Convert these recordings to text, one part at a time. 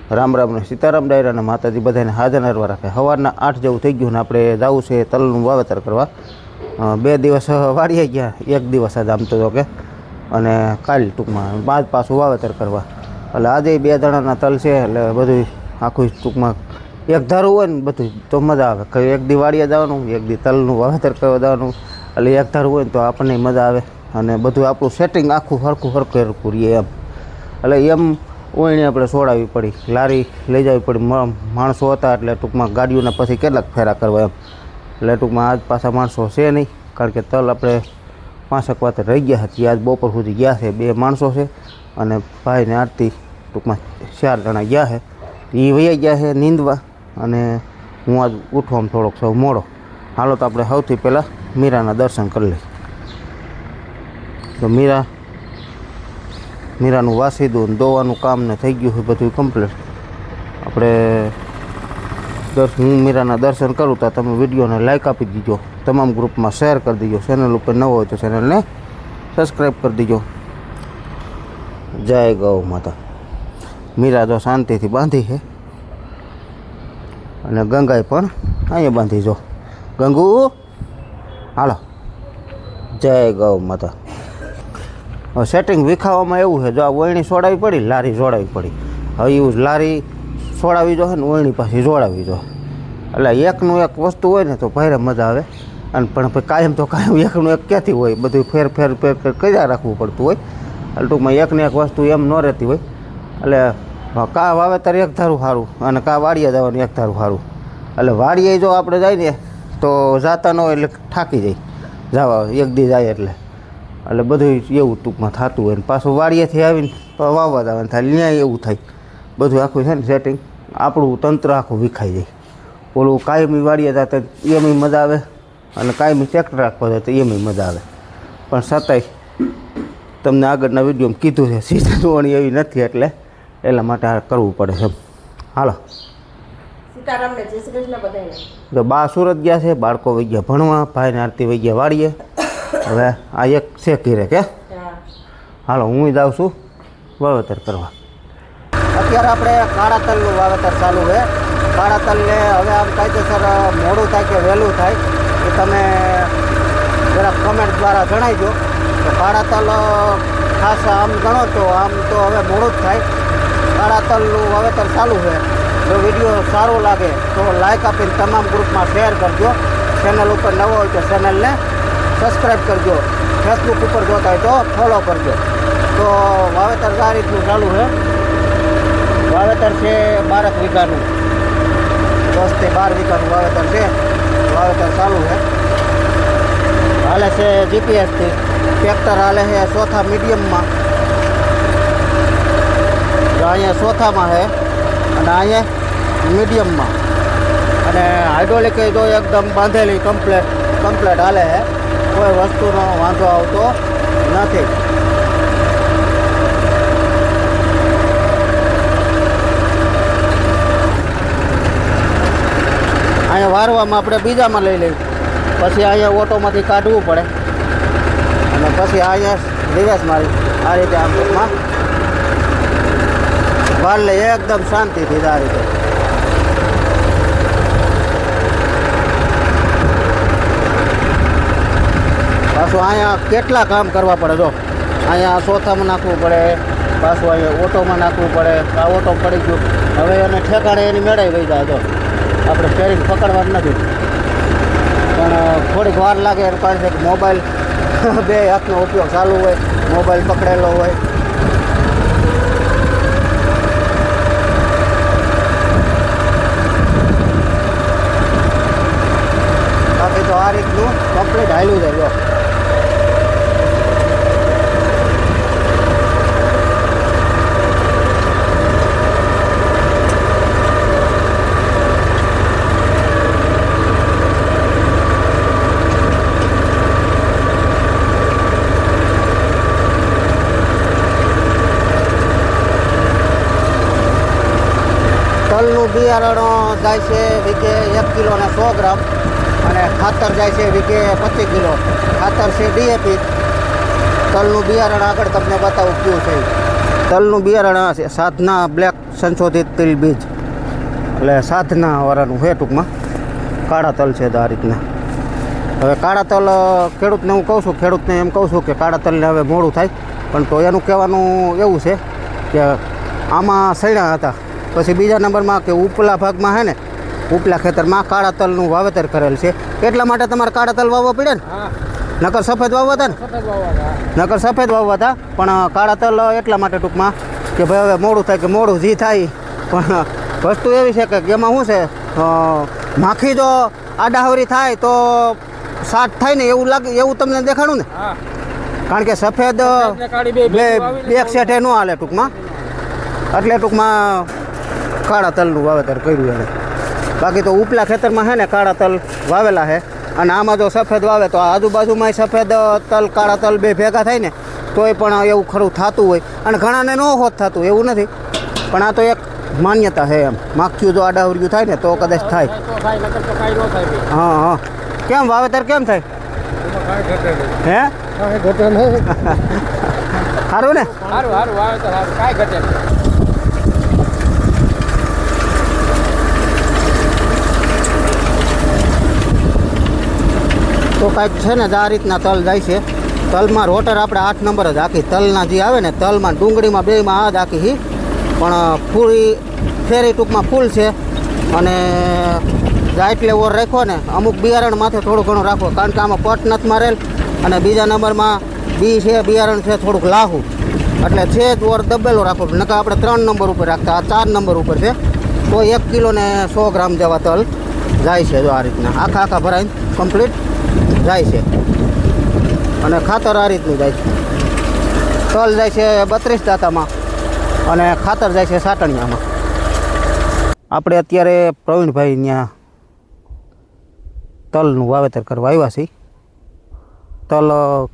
રામ રામ ને સીતારામ ડાયરા અને માતાજી બધાને હાજર નરવા રાખે. સવારના 8 જેવું થઈ ગયું ને આપણે જવું છે તલનું વાવેતર કરવા. 2 દિવસ વાડીએ ગયા, 1 દિવસ જ આમ તો કે, અને કાલ ટૂંકમાં બાદ પાછું વાવેતર કરવા. એટલે આજે 2 દાણાના તલ છે એટલે બધું આખું ટૂંકમાં એક ધારું હોય ને બધું તો મજા આવે. એક દી વાડીએ જવાનું, એક દી તલનું વાવેતર કરવા જવાનું. એટલે એક ધારું હોય ને તો આપણને મજા આવે અને બધું આપણું સેટિંગ આખું હરખું રહીએ એમ. એટલે એમ ઓયણી આપણે છોડાવવી પડી, લારી લઈ જવી પડી. માણસો હતા એટલે ટૂંકમાં ગાડીઓના પછી કેટલાક ફેરા કરવા એમ. એટલે ટૂંકમાં આજ પાછા માણસો છે નહીં, કારણ કે તલ આપણે 5 વાત રહી ગયા હતી. આજ બપોર સુધી ગયા છે. 2 માણસો છે અને ભાઈને આરતી ટૂંકમાં 4 જણા ગયા છે. એ વૈયા ગયા છે નીંદવા અને હું આજ ઉઠવામાં થોડોક સૌ મોડો. હાલો તો આપણે સૌથી પહેલાં મીરાના દર્શન કરી લઈએ. તો મીરાનું વાસીદું દોવાનું કામ ને થઈ ગયું છે બધું કમ્પ્લીટ. આપણે હું મીરાના દર્શન કરું તો તમે વિડીયોને લાઈક આપી દીજો, તમામ ગ્રુપમાં શેર કરી દીજો. ચેનલ ઉપર નવો હોય તો ચેનલને સબસ્ક્રાઈબ કરી દીજો. જય ગૌ માતા. મીરા જો શાંતિથી બાંધી છે અને ગંગાઈ પણ અહીંયા બાંધી. જો ગંગુ હાલો. જય ગૌ માતા. હવે સેટિંગ વિખાવામાં એવું છે, જો આ ઓયણી છોડાવી પડી, લારી જોડાવી પડી. હવે એવું લારી છોડાવી જો ને ઓયણી પાછી જોડાવી જો. એટલે એકનું એક વસ્તુ હોય ને તો ભારે મજા આવે. અને પણ કાયમ એકનું એક ક્યાંથી હોય, બધું ફેર કર્યા રાખવું પડતું હોય. એટલે ટૂંકમાં એકને એક વસ્તુ એમ ન રહેતી હોય. એટલે કા વાવેતર એક ધારું સારું અને કા વાડીએ જવાનું એક ધારું સારું. એટલે વાડીએ જો આપણે જાય ને તો જાતા ન હોય એટલે થાકી જાય જવા, એક દી જાય એટલે બધું એવું ટૂંકમાં થતું હોય. ને પાછું વાડીએથી આવીને વાવવા જવાનું થાય, ન્યાય એવું થાય. બધું આખું છે ને સેટિંગ, આપણું તંત્ર આખું વિખાઈ જાય. ઓલું કાયમી વાડીએ જતા એમય મજા આવે અને કાયમી ટ્રેક્ટર રાખવા જાય તો એમય મજા આવે. પણ છતાંય તમને આગળના વિડીયોમાં કીધું છે સીઝન વણી એવી નથી, એટલે એટલા માટે આ કરવું પડે છે. હાલો સીતારામને જય શ્રી કૃષ્ણ બધાને. તો બા સુરત ગયા છે, બાળકો વહી ગયા ભણવા, ભાઈને આરતી વહી ગયા વાડીએ. હવે આ એક છે કીરે કે હાલો હું જાઉં છું વાવેતર કરવા. અત્યારે આપણે કાળા તલનું વાવેતર ચાલુ છે. કાળા તલને હવે આમ કાયદેસર મોડું થાય કે વહેલું થાય એ તમે જરાક કમેન્ટ દ્વારા જણાવજો. તો કાળા તલ ખાસ આમ ગણો તો આમ તો હવે મોડું જ થાય. કાળા તલનું વાવેતર ચાલુ છે. જો વિડીયો સારો લાગે તો લાઈક આપીને તમામ ગ્રુપમાં શેર કરજો. ચેનલ ઉપર નવો હોય તો ચેનલને સબસ્ક્રાઈબ કરજો. ફેસબુક ઉપર જોતા હોય તો ફોલો કરજો. તો વાવેતર આ રીતનું ચાલુ છે. વાવેતર છે 12 વીઘાનું, 10 થી 12 વીઘાનું વાવેતર છે. વાવેતર ચાલુ છે. હાલે છે જીપીએસથી. ટ્રેક્ટર હાલે છે ચોથા મીડિયમમાં. અહીંયા ચોથામાં છે અને અહીંયા મીડિયમમાં. અને હાઇડ્રોલિક જો એકદમ બાંધેલી કમ્પ્લેટ હાલે છે. કોઈ વસ્તુનો વાંધો આવતો નથી. અહીંયા વારવામાં આપણે બીજામાં લઈ લઈએ, પછી અહીંયા ઓટોમાંથી કાઢવું પડે અને પછી અહીંયા રિવર્સ મારી આ રીતે આમ ટૂંકમાં વાર લઈએ એકદમ શાંતિથી આ રીતે. પાછું અહીંયા કેટલા કામ કરવા પડે. જો અહીંયા ચોથામાં નાખવું પડે, પાછું અહીંયા ઓટોમાં નાખવું પડે. આ ઓટો પડી ગયું, હવે એને ઠેકાણે એની મેળાઈ વહી જાય. જો આપણે સ્ટેરિંગ પકડવાનું નથી, પણ થોડીક વાર લાગે એની પાસે મોબાઈલ 2 હાથનો ઉપયોગ ચાલુ હોય, મોબાઈલ પકડેલો હોય. બાકી તો આ રીતનું કમ્પ્લીટ હાલ્યું જાય. જો તલનું બિયારણ જાય છે વીઘે 1 કિલો ને 100 ગ્રામ અને ખાતર જાય છે વીઘે 25 કિલો. ખાતર છે DAP. તલનું બિયારણ આગળ તમને બતાવું કયું છે. તલનું બિયારણ આ છે સાધના બ્લેક સંશોધિત તલ બીજ, એટલે સાધનાવાળાનું છે ટૂંકમાં. કાળા તલ છે તો આ રીતના. હવે કાળા તલ ખેડૂતને હું કહું છું, ખેડૂતને એમ કહું છું કે કાળા તલને હવે મોડું થાય, પણ તો એનું કહેવાનું એવું છે કે આમાં સૈણા હતા. પછી બીજા નંબરમાં કે ઉપલા ભાગમાં છે ને, ઉપલા ખેતરમાં કાળા તલનું વાવેતર કરેલ છે, એટલા માટે તમારે કાળા તલ વાવવા પડે ને. નકર સફેદ વાવવા હતા ને, નકર સફેદ વાવવા હતા, પણ કાળા તલ એટલા માટે ટૂંકમાં કે ભાઈ હવે મોડું થાય, કે મોડું જી થાય. પણ વસ્તુ એવી છે કે એમાં શું છે, માખી જો આડાહવરી થાય તો સાટ થાય ને એવું લાગે, એવું તમને દેખાડું ને. કારણ કે સફેદ બે શેઠે ન હાલે ટૂંકમાં, એટલે ટૂંકમાં કાળા તલનું વાવેતર કર્યું એને. બાકી તો ઉપલા ખેતરમાં છે ને કાળા તલ વાવેલા છે, અને આમાં જો સફેદ વાવે તો આજુબાજુમાં સફેદ તલ કાળા તલ બે ભેગા થાય ને તોય પણ એવું ખરું થતું હોય, અને ઘણાને ન હોત થતું એવું નથી, પણ આ તો એક માન્યતા છે એમ. માખ્યું જો આડાવર્યું થાય ને તો કદાચ થાય. હા હા. કેમ વાવેતર કેમ થાય હે? સારું ને? તો કાંઈક છે ને આ રીતના તલ જાય છે. તલમાં રોટર આપણે 8 નંબર જ આખી તલના જે આવે ને, તલમાં ડુંગળીમાં બેમાં આ જ આખી, પણ ફૂલ ફેરી ટૂંકમાં ફૂલ છે. અને એટલે ઓર રાખો ને, અમુક બિયારણ માથે થોડું ઘણું રાખો, કારણ કે આમાં પટ નથી મારેલ. અને બીજા નંબરમાં બી છે, બિયારણ છે થોડુંક લાહું, એટલે છે જ ઓર દબેલો રાખો. નકર આપણે 3 નંબર ઉપર રાખતા, આ 4 નંબર ઉપર છે, તો 1 કિલો ને 100 ગ્રામ જેવા તલ જાય છે. જો આ રીતના આખા ભરાઈને કમ્પ્લીટ જાય છે. અને ખાતર આ રીતનું જાય છે. તલ જાય છે 32 દાંતામાં, અને ખાતર જાય છે સાટણિયામાં. આપણે અત્યારે પ્રવીણભાઈ ત્યાં તલનું વાવેતર કરવા આવ્યા છીએ. તલ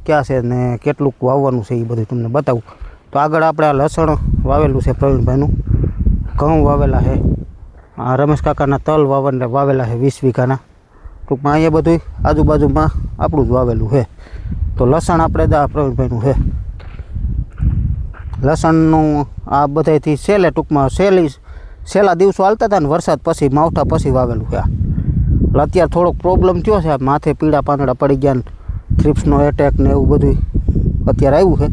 ક્યાં છે ને કેટલુંક વાવવાનું છે એ બધું તમને બતાવું. તો આગળ આપણે આ લસણ વાવેલું છે પ્રવીણભાઈનું, ઘઉં વાવેલા છે, આ રમેશ કાકાના તલ વાવેલા છે 20 વીઘાના. ટૂંકમાં અહીંયા બધું આજુબાજુમાં આપણું જ વાવેલું છે. તો લસણ આપણે દા પ્રવીણભાઈનું છે. લસણનું આ બધાથી સેલે ટૂંકમાં સહેલા દિવસો હાલતા હતા ને, વરસાદ પછી માવઠા પછી વાવેલું છે. એટલે અત્યારે થોડોક પ્રોબ્લેમ થયો છે, માથે પીળા પાંદડા પડી ગયા ને થ્રિપ્સનો એટેક ને એવું બધું અત્યારે આવ્યું છે.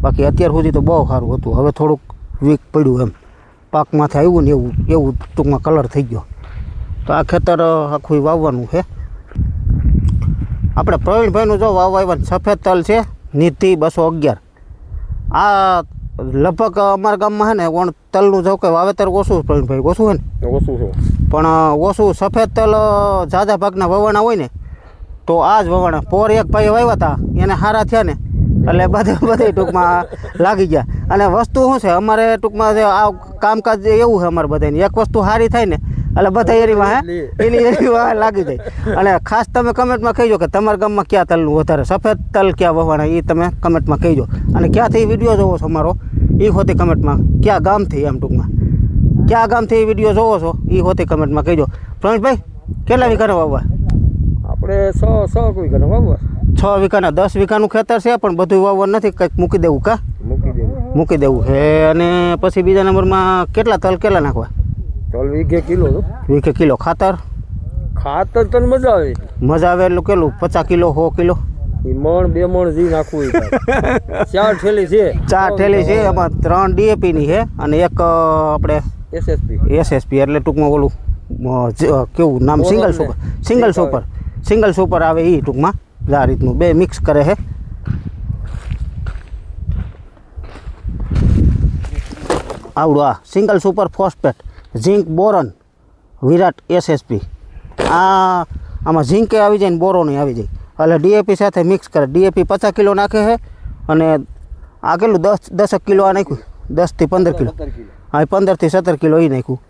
બાકી અત્યાર સુધી તો બહુ સારું હતું. હવે થોડુંક વીક પડ્યું એમ, પાક માથે આવ્યું ને એવું ટૂંકમાં કલર થઈ ગયો. તો આ ખેતર આખું વાવવાનું છે આપણે. પ્રવીણભાઈનું જો વાવવાનું સફેદ તલ છે નિધિ 211. આ લગભગ અમારા ગામમાં છે ને ઓણ તલનું જો કે વાવેતર ઓછું પ્રવીણભાઈ, ઓછું છે ને? ઓછું છે, પણ ઓછું. સફેદ તલ ઝાઝા ભાગના વવાણા હોય ને તો આ જ વવાણા. પોર એક ભાઈ વાવ્યા હતા, એને સારા થયા ને, એટલે બધે ટૂંકમાં લાગી ગયા. અને વસ્તુ શું છે અમારે ટૂંકમાં આ કામકાજ એવું છે અમારે બધાની, એક વસ્તુ સારી થાય ને એટલે બધા એરીમાં લાગી જાય. અને ખાસ તમે કમેન્ટમાં કહેજો કે તમારા ગામમાં ક્યાં તલનું વધારે, સફેદ તલ ક્યાં વવાણા એ તમે કમેન્ટમાં કહેજો. અને ક્યાંથી વિડીયો જોવો છો અમારો એ હોતી કમેન્ટમાં, ક્યાં ગામથી એમ ટૂંકમાં ક્યાં ગામથી વિડીયો જોવો છો એ હોતી કમેન્ટમાં કહેજો. પ્રવીણભાઈ કેટલા વીઘાના વાવવા? આપણે 6 વીઘાના વાવવા. 6 વીઘાના 10 વીઘાનું ખેતર છે, પણ બધું વાવવાનું નથી, કંઈક મૂકી દેવું કા? મૂકી દેવું છે. અને પછી બીજા નંબરમાં કેટલા તલ કેટલા નાખવા? તલ વીઘે કિલો. વીઘે કિલો. ખાતર તને મજા આવે એટલું કેટલું? 50 કિલો 100 કિલો? મણ 2 મણ જી નાખવું. 4 થેલી છે. 4 થેલી છે, એમાં 3 DAP ની છે અને એક આપણે SSP એટલે ટૂંકમાં ઓલું કેવું નામ? સિંગલ સુપર આવે એ ટૂંકમાં આ રીતનું 2 મિક્સ કરે છે. આવડું આ single super phosphate zinc boron Virat SSP. આમાં ઝીંકે આવી જાય ને બોરોન આવી જાય, એટલે DAP સાથે મિક્સ કરે. DAP 50 કિલો નાખે છે, અને આ કેટલું 10 કિલો આ નાખ્યું, 10 થી 15 કિલો. હા, 15 થી 17 કિલો એ નાખ્યું.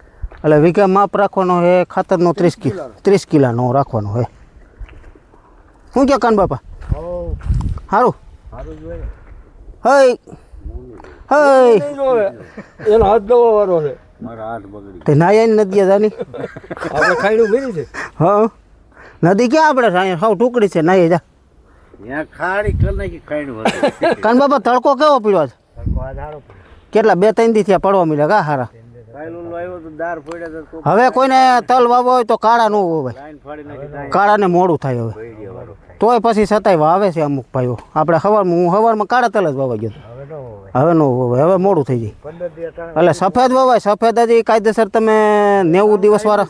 એટલે વીઘા માપ રાખવાનો છે ખાતરનો 30 કિલોનો રાખવાનો છે. શું કહો કાન બાપા? સારું. હઈ એનો હાથ દવા વાળો છે. તે નાયા નદી જાની આપણે ખાઈનું ભરી છે. હા, નદી ક્યાં આપણે સાવ ટુકડી છે. નાઈ જા ત્યાં ખાડી કરી નાખી ખાઈનું. કાન બાપા તડકો કેવો પીડ્યો છે? કેટલા 2-3 દી થયા પડવા મળ્યા કા હારા હવે કોઈને તલ વાવો હોય તો કાળા ન હોય કાળાને મોડું થાય હવે તોય પછી છતાંય વાવે છે અમુક ભાઈઓ આપણે હું સવારમાં કાળા તલ જ વાવા ગયો હવે નો વાવે હવે મોડું થઈ જાય એટલે સફેદ વાવાય સફેદ હજી કાયદેસર તમે 90 દિવસ વાળા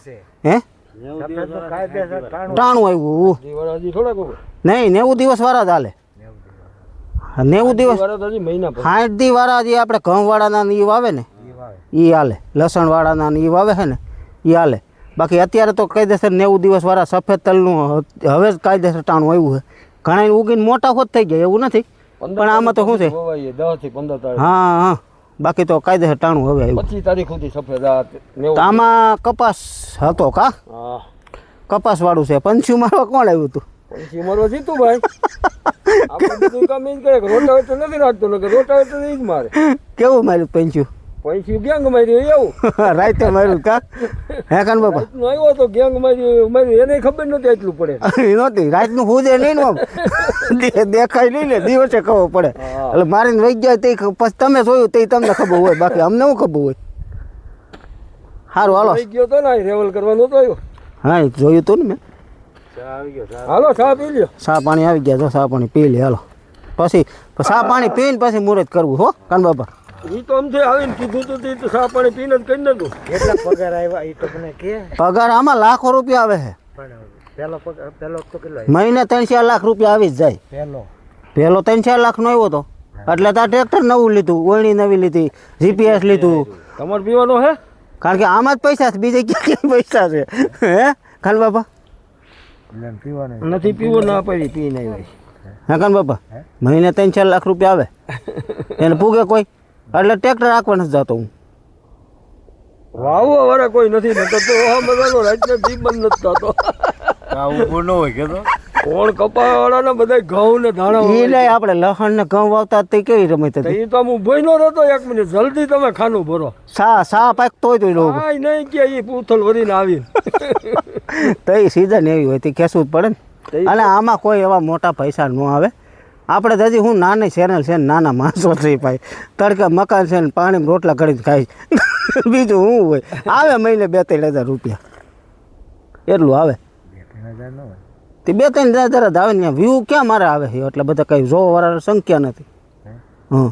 હે ટાણું આવ્યું નહીં 90 દિવસ વાળા જ હાલે 90 દિવસ 60 દી વાળા જે આપણે ઘઉં વાળાના ને એ વાવે ને એ હાલે લસણ વાળાના ને એ વાવે છે ને એ હાલે બાકી અત્યારે તો કાયદેસર 90 દિવસ વાળા સફેદ તલનું હવે જ કાયદેસર ટાણું આવ્યું છે ઘણા ઉગીને મોટા હોત થઈ ગયા એવું નથી પણ આમાં તો શું છે 10 થી 15 હા હા બાકી તો કાયદેસર ટાણું હવે આવ્યું 25 તારીખ સુધી સફેદ તો આમાં કપાસ હતો કા કપાસ વાળું છે પંછુ મારવા કોણ આવ્યું હતું પંછી મરવા જીતું ભાઈ આપણે બધું કામ એ જ કરે રોટાવેટર નથી રાખતો ને રોટાવેટર એ જ મારે કેવું માર્યું પંછુ પંછી ગેંગ માર્યું એવું રાતે માર્યું કા હે કાન બાપા રાતનું આવ્યો તો ગેંગ માર્યું એને ખબર નહોતી એટલું પડે નહોતી રાતનું હુજે નહીં ને દેખાય નહીં ને દિવસે ખબર પડે એટલે મારીને વહી ગયા તે પછી તમે જોયું તે તમને ખબર હોય બાકી અમને શું ખબર હોય સારું હાલો થઈ ગયો તો ને રેવલ કરવાનો તો આવ્યો હા જોયું તું ને મેં હાલો ચા પી લ્યો ચા પાણી આવી ગયા જો ચા પાણી પી લે હાલો પછી ચા પાણી પીને પછી મુહૂર્ત કરવું હો કાન બાપા એ તો અમથે આવીને કીધું તો તે ચા પાણી પીને જ કરી નાખું કેટલા પગાર આવ્યા એ તો મને કે પગાર આમાં લાખો રૂપિયા આવે છે પણ પહેલો પગાર પહેલો તો કેટલો મહિને 3-4 લાખ રૂપિયા આવી જ જાય પહેલો 3-4 લાખનો આવ્યો તો એટલે તાર ટ્રેક્ટર નવું લીધું ઓળણી નવી લીધી જીપીએસ લીધું તમારે પીવાનો હે કારણ કે આમાં જ પૈસા છે બીજે ક્યાં પૈસા છે હે ખાન બાપા પીવાનું નથી પીવો ના પડી પી નહીં ભાઈ હા કાન બાપા મહિને 3-4 લાખ રૂપિયા આવે એને પૂગે કોઈ એટલે ટ્રેક્ટર રાખવા નથી જતો હું વાવવા વાળા કોઈ નથી ને તો આ બધાનો રાજ્ય જીવ બંધ નથી થતો ઉભો ન હોય કે તો કોણ કપા વાળાના બધા ઘઉં ને ધાણા એ નહીં આપણે લસણ ને ઘઉં વાવતા તે કેવી રમત હતી એ તો હું ભોય નો રહેતો 1 મિનિટ જલ્દી તમે ખાનું ભરો સા પાક તોય લોકો આ નહીં કે એ પૂથલ વરીને આવી તો એ સીઝન એવી હોય તે ખેંચવું જ પડે ને અને આમાં કોઈ એવા મોટા પૈસા ન આવે આપણે તો હજી હું નાની ચેનલ છે ને નાના માણસો છે ભાઈ તડકે મકાન છે ને પાણી રોટલા કરીને ખાઈ બીજું શું હોય આવે મહિને 2-3 હજાર રૂપિયા એટલું આવે તે 2-3 હજાર જ આવે ને વ્યૂ ક્યાં મારે આવે છે એટલે બધા કંઈ જોવાવાળા સંખ્યા નથી હં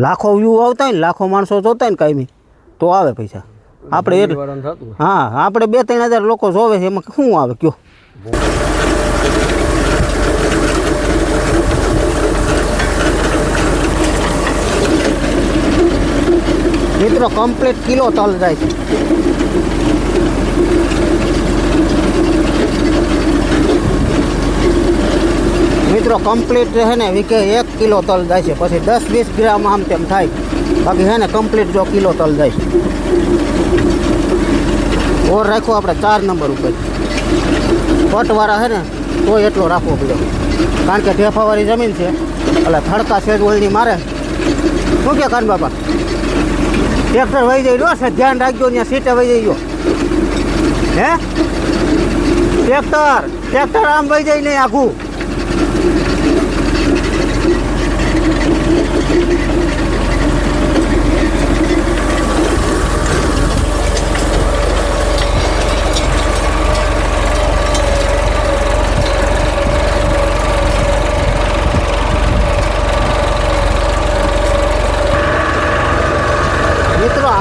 લાખો વ્યૂ આવતા હોય ને લાખો માણસો જોતા હોય ને કાંઈ તો આવે પૈસા આપણે એટલે હા આપણે 2-3 હજાર લોકો જોવે છે એમાં શું આવે કયો મિત્રો કમ્પ્લીટ કિલો તલ જાય છે મિત્રો કમ્પ્લીટ છે ને વીકે 1 કિલો તલ જાય છે પછી 10-20 ગ્રામ આમ તેમ થાય બાકી છે ને કમ્પ્લીટ જો કિલો તલ જાય છે ઓર રાખો આપણે 4 નંબર ઉપર પટવાળા છે ને તો એટલો રાખવો પડ્યો કારણ કે ઢેફાવાળી જમીન છે એટલે થડકા સેજ ઓળણી મારે શું કે કાન બાપા ટ્રેક્ટર વહી જઈ રહ્યો છે ધ્યાન રાખજો ત્યાં સીટે વહી જઈ ગયો હે ટ્રેક્ટર આમ વહી જાય નહીં આખું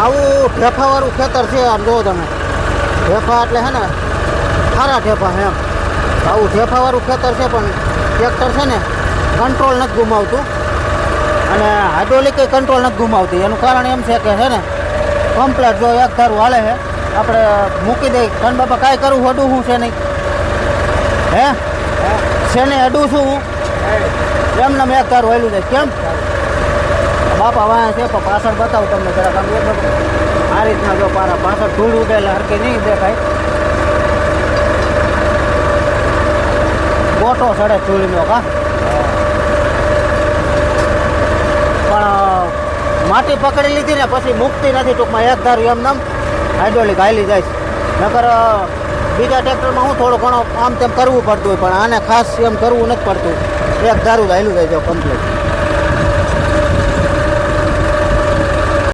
આવું ઢેફાવાળું ખેતર છે આમ જો તમે ઢેફા એટલે છે ને સારા ઢેફા એમ આવું ઢેફાવાળું ખેતર છે પણ ટ્રેક્ટર છે ને કંટ્રોલ નથી ગુમાવતું અને હાઇડ્રોલિક કંટ્રોલ નથી ગુમાવતી એનું કારણ એમ છે કે છે ને કમ્પ્લેટ જો એક ધારું હાલે છે આપણે મૂકી દઈ કન બાપા કાંઈ કરવું અડું શું છે નહીં હે છે ને અડું છું હું એમને મેં એક ધારું હાલ્યું જાય કેમ બાપા વાયા છે પણ પાછળ બતાવું તમને જરાક આમ આ રીતના જો પાછળ ધૂળ ઉડેલા હરકે નહીં દેખાય ગોટો ચડે ધૂળનો કા પણ માટી પકડી લીધી ને પછી મુકતી નથી ટૂંકમાં એક ધારું એમ નામ હાઇડ્રોલિક હાલી જાય છે નકર બીજા ટ્રેક્ટરમાં હું થોડું ઘણો આમ તેમ કરવું પડતું હોય પણ આને ખાસ એમ કરવું નથી પડતું એક ધારું હાલ્યું જાય જો કમ્પ્લીટ